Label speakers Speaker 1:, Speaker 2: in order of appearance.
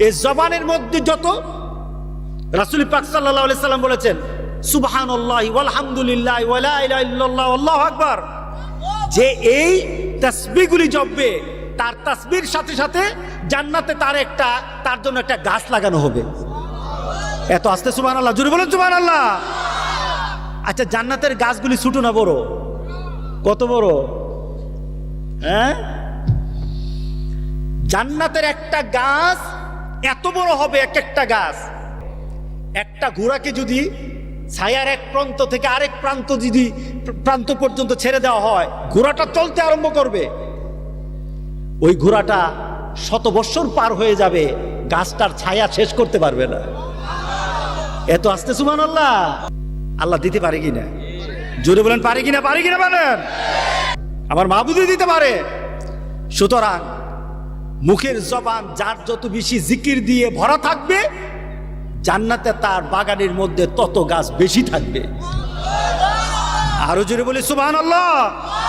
Speaker 1: এই জবানের মধ্যে যত, রাসূল পাক সাল্লাল্লাহু আলাইহি সাল্লাম বলেছেন সুবহানাল্লাহি ওয়ালহামদুলিল্লাহি ওয়া লা ইলাহা ইল্লাল্লাহ আল্লাহু আকবার, যে এই তাসবিহগুলি জপবে তার তাসবিহর সাথে সাথে জান্নাতে তার জন্য একটা গাছ লাগানো হবে। এত আস্তে সুবহানাল্লাহ, জোরে বলুন সুবহানাল্লাহ। আচ্ছা, জান্নাতের গাছগুলি ছোট না বড়? কত বড়? হ্যাঁ, জান্নাতের একটা গাছ এত বড় হবে, এক একটা গাছ। একটা ঘোড়াকে যদি ছায়ার এক প্রান্ত থেকে আরেক প্রান্ত পর্যন্ত ছেড়ে দেওয়া হয়, ঘোড়াটা চলতে আরম্ভ করবে। ওই ঘোড়াটা 100 বৎসর পার হয়ে যাবে, গাছটার ছায়া শেষ করতে পারবে না। এত আস্তে সুবহানাল্লাহ। আল্লাহ দিতে পারে কিনা? জোরে বলেন পারে কিনা? পারে কিনা বলেন? আমার মাবুদই দিতে পারে। সুতরাং মুখের জবান যার যত বেশি জিকির দিয়ে ভরা থাকবে, জান্নাতে তার বাগানের মধ্যে তত গাছ বেশি থাকবে। আরো জোরে বলি সুবহানাল্লাহ।